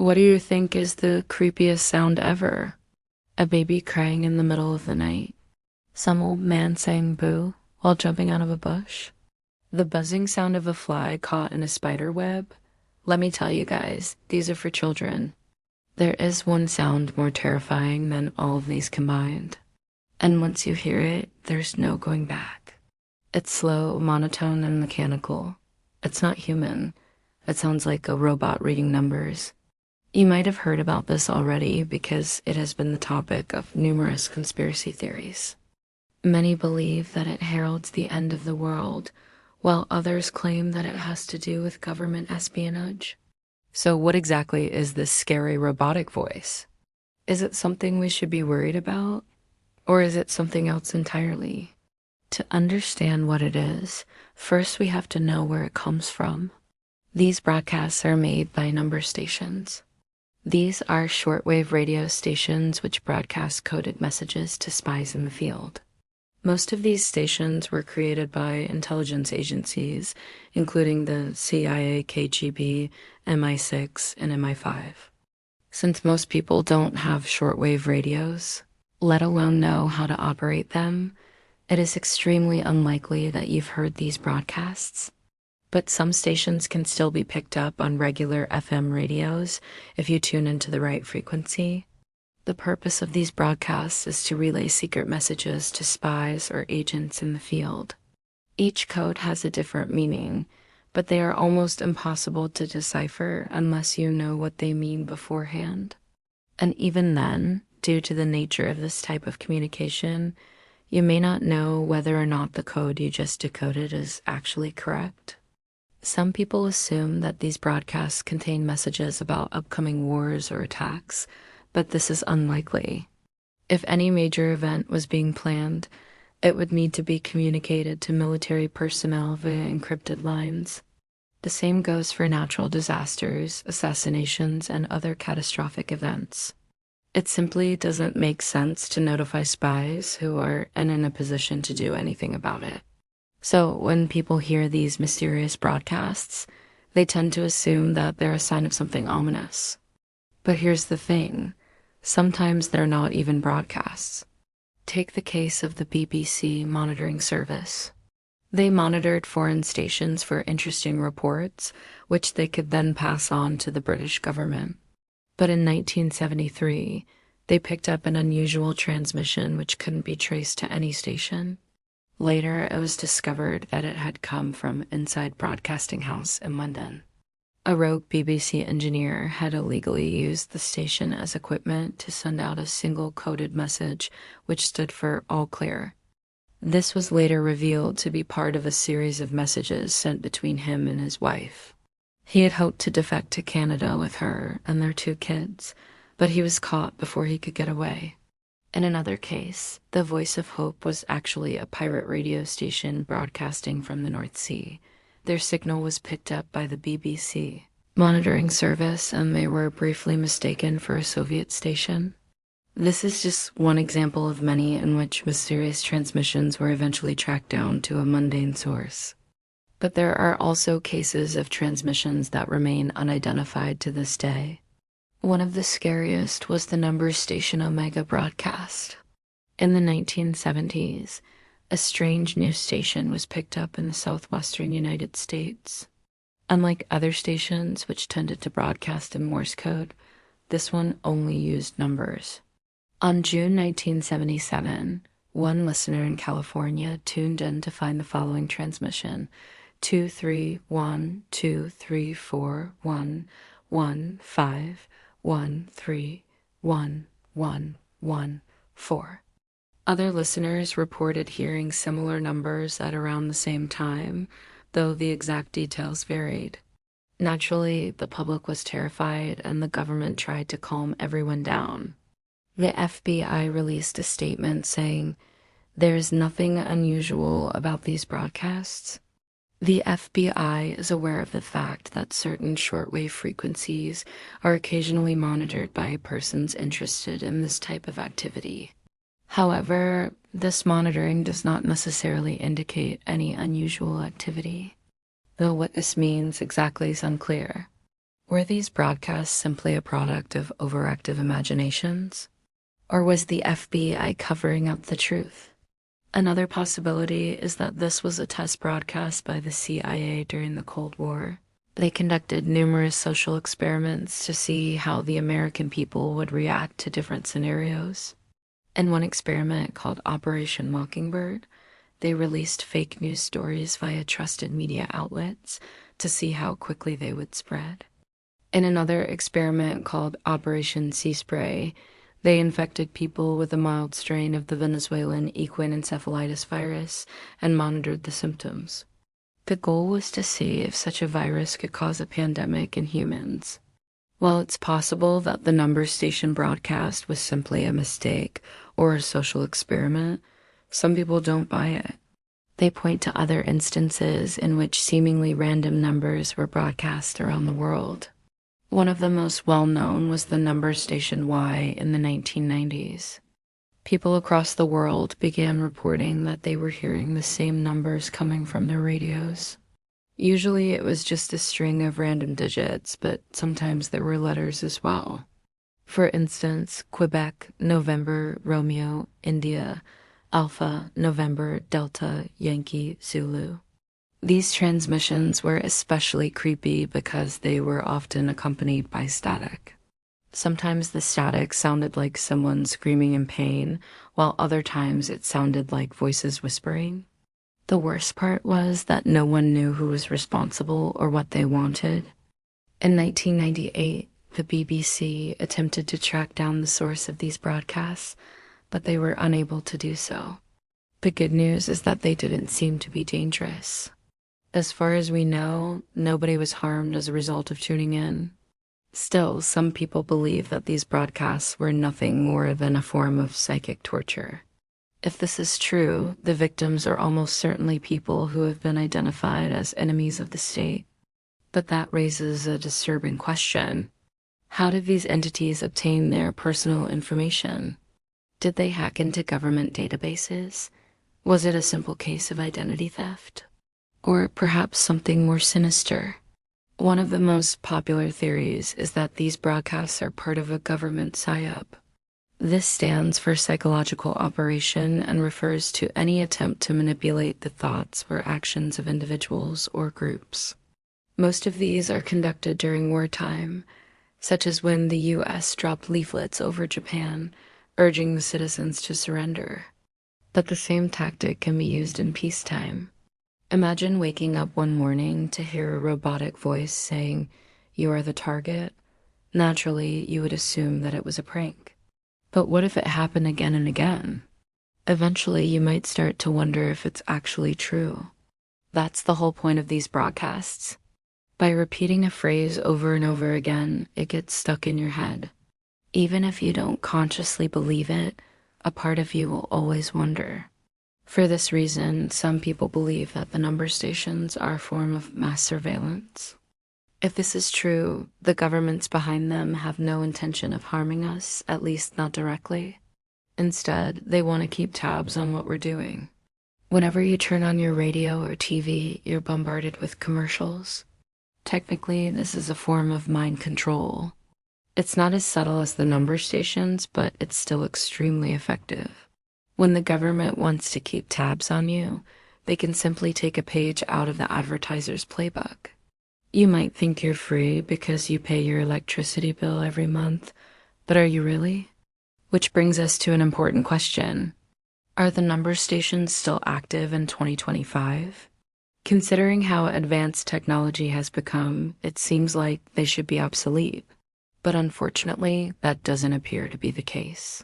What do you think is the creepiest sound ever? A baby crying in the middle of the night? Some old man saying boo while jumping out of a bush? The buzzing sound of a fly caught in a spider web? Let me tell you guys, these are for children. There is one sound more terrifying than all of these combined. And once you hear it, there's no going back. It's slow, monotone, and mechanical. It's not human. It sounds like a robot reading numbers. You might have heard about this already because it has been the topic of numerous conspiracy theories. Many believe that it heralds the end of the world, while others claim that it has to do with government espionage. So what exactly is this scary robotic voice? Is it something we should be worried about? Or is it something else entirely? To understand what it is, first we have to know where it comes from. These broadcasts are made by number stations. These are shortwave radio stations which broadcast coded messages to spies in the field. Most of these stations were created by intelligence agencies, including the CIA, KGB, MI6, and MI5. Since most people don't have shortwave radios, let alone know how to operate them, it is extremely unlikely that you've heard these broadcasts. But some stations can still be picked up on regular FM radios if you tune into the right frequency. The purpose of these broadcasts is to relay secret messages to spies or agents in the field. Each code has a different meaning, but they are almost impossible to decipher unless you know what they mean beforehand. And even then, due to the nature of this type of communication, you may not know whether or not the code you just decoded is actually correct. Some people assume that these broadcasts contain messages about upcoming wars or attacks, but this is unlikely. If any major event was being planned, it would need to be communicated to military personnel via encrypted lines. The same goes for natural disasters, assassinations, and other catastrophic events. It simply doesn't make sense to notify spies who are in a position to do anything about it. So when people hear these mysterious broadcasts, they tend to assume that they're a sign of something ominous. But here's the thing, sometimes they're not even broadcasts. Take the case of the BBC monitoring service. They monitored foreign stations for interesting reports, which they could then pass on to the British government. But in 1973, they picked up an unusual transmission which couldn't be traced to any station. Later, it was discovered that it had come from Inside Broadcasting House in London. A rogue BBC engineer had illegally used the station as equipment to send out a single coded message which stood for all clear. This was later revealed to be part of a series of messages sent between him and his wife. He had hoped to defect to Canada with her and their 2 kids, but he was caught before he could get away. In another case, the Voice of Hope was actually a pirate radio station broadcasting from the North Sea. Their signal was picked up by the BBC monitoring service, and they were briefly mistaken for a Soviet station. This is just one example of many in which mysterious transmissions were eventually tracked down to a mundane source. But there are also cases of transmissions that remain unidentified to this day. One of the scariest was the number station Omega broadcast. In the 1970s, a strange news station was picked up in the southwestern United States. Unlike other stations which tended to broadcast in Morse code, this one only used numbers. On June 1977, one listener in California tuned in to find the following transmission: 231234115131114. Other listeners reported hearing similar numbers at around the same time, though the exact details varied. Naturally, the public was terrified and the government tried to calm everyone down. The FBI released a statement saying, "There is nothing unusual about these broadcasts." The FBI is aware of the fact that certain shortwave frequencies are occasionally monitored by persons interested in this type of activity. However, this monitoring does not necessarily indicate any unusual activity, though what this means exactly is unclear. Were these broadcasts simply a product of overactive imaginations? Or was the FBI covering up the truth? Another possibility is that this was a test broadcast by the CIA during the Cold War. They conducted numerous social experiments to see how the American people would react to different scenarios. In one experiment called Operation Mockingbird, they released fake news stories via trusted media outlets to see how quickly they would spread. In another experiment called Operation Sea Spray, they infected people with a mild strain of the Venezuelan equine encephalitis virus and monitored the symptoms. The goal was to see if such a virus could cause a pandemic in humans. While it's possible that the number station broadcast was simply a mistake or a social experiment, some people don't buy it. They point to other instances in which seemingly random numbers were broadcast around the world. One of the most well-known was the number station Y in the 1990s. People across the world began reporting that they were hearing the same numbers coming from their radios. Usually it was just a string of random digits, but sometimes there were letters as well. For instance, Quebec, November, Romeo, India, Alpha, November, Delta, Yankee, Zulu. These transmissions were especially creepy because they were often accompanied by static. Sometimes the static sounded like someone screaming in pain, while other times it sounded like voices whispering. The worst part was that no one knew who was responsible or what they wanted. In 1998, the BBC attempted to track down the source of these broadcasts, but they were unable to do so. The good news is that they didn't seem to be dangerous. As far as we know, nobody was harmed as a result of tuning in. Still, some people believe that these broadcasts were nothing more than a form of psychic torture. If this is true, the victims are almost certainly people who have been identified as enemies of the state. But that raises a disturbing question. How did these entities obtain their personal information? Did they hack into government databases? Was it a simple case of identity theft? Or perhaps something more sinister? One of the most popular theories is that these broadcasts are part of a government psyop. This stands for psychological operation and refers to any attempt to manipulate the thoughts or actions of individuals or groups. Most of these are conducted during wartime, such as when the U.S. dropped leaflets over Japan, urging the citizens to surrender. But the same tactic can be used in peacetime. Imagine waking up one morning to hear a robotic voice saying, "You are the target." Naturally, you would assume that it was a prank. But what if it happened again and again? Eventually, you might start to wonder if it's actually true. That's the whole point of these broadcasts. By repeating a phrase over and over again, it gets stuck in your head. Even if you don't consciously believe it, a part of you will always wonder. For this reason, some people believe that the number stations are a form of mass surveillance. If this is true, the governments behind them have no intention of harming us, at least not directly. Instead, they want to keep tabs on what we're doing. Whenever you turn on your radio or TV, you're bombarded with commercials. Technically, this is a form of mind control. It's not as subtle as the number stations, but it's still extremely effective. When the government wants to keep tabs on you, they can simply take a page out of the advertiser's playbook. You might think you're free because you pay your electricity bill every month, but are you really? Which brings us to an important question. Are the number stations still active in 2025? Considering how advanced technology has become, it seems like they should be obsolete. But unfortunately, that doesn't appear to be the case.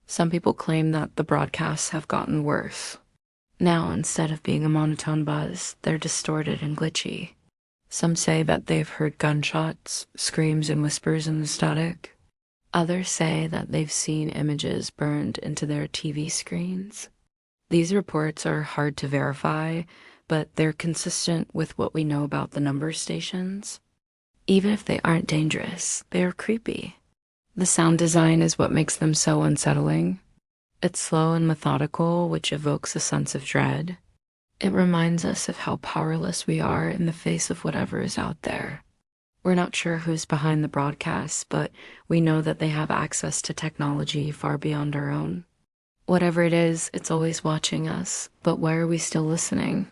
Some people claim that the broadcasts have gotten worse. Now, instead of being a monotone buzz, they're distorted and glitchy. Some say that they've heard gunshots, screams, and whispers in the static. Others say that they've seen images burned into their TV screens. These reports are hard to verify, but they're consistent with what we know about the number stations. Even if they aren't dangerous, they are creepy. The sound design is what makes them so unsettling. It's slow and methodical, which evokes a sense of dread. It reminds us of how powerless we are in the face of whatever is out there. We're not sure who's behind the broadcasts, but we know that they have access to technology far beyond our own. Whatever it is, it's always watching us, but why are we still listening?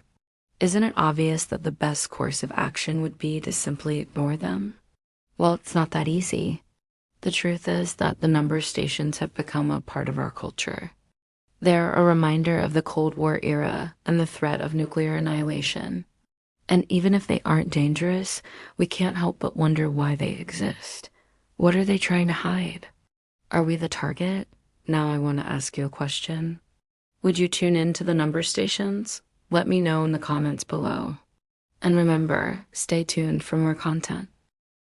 Isn't it obvious that the best course of action would be to simply ignore them? Well, it's not that easy. The truth is that the number stations have become a part of our culture. They're a reminder of the Cold War era and the threat of nuclear annihilation. And even if they aren't dangerous, we can't help but wonder why they exist. What are they trying to hide? Are we the target? Now I want to ask you a question. Would you tune in to the number stations? Let me know in the comments below. And remember, stay tuned for more content.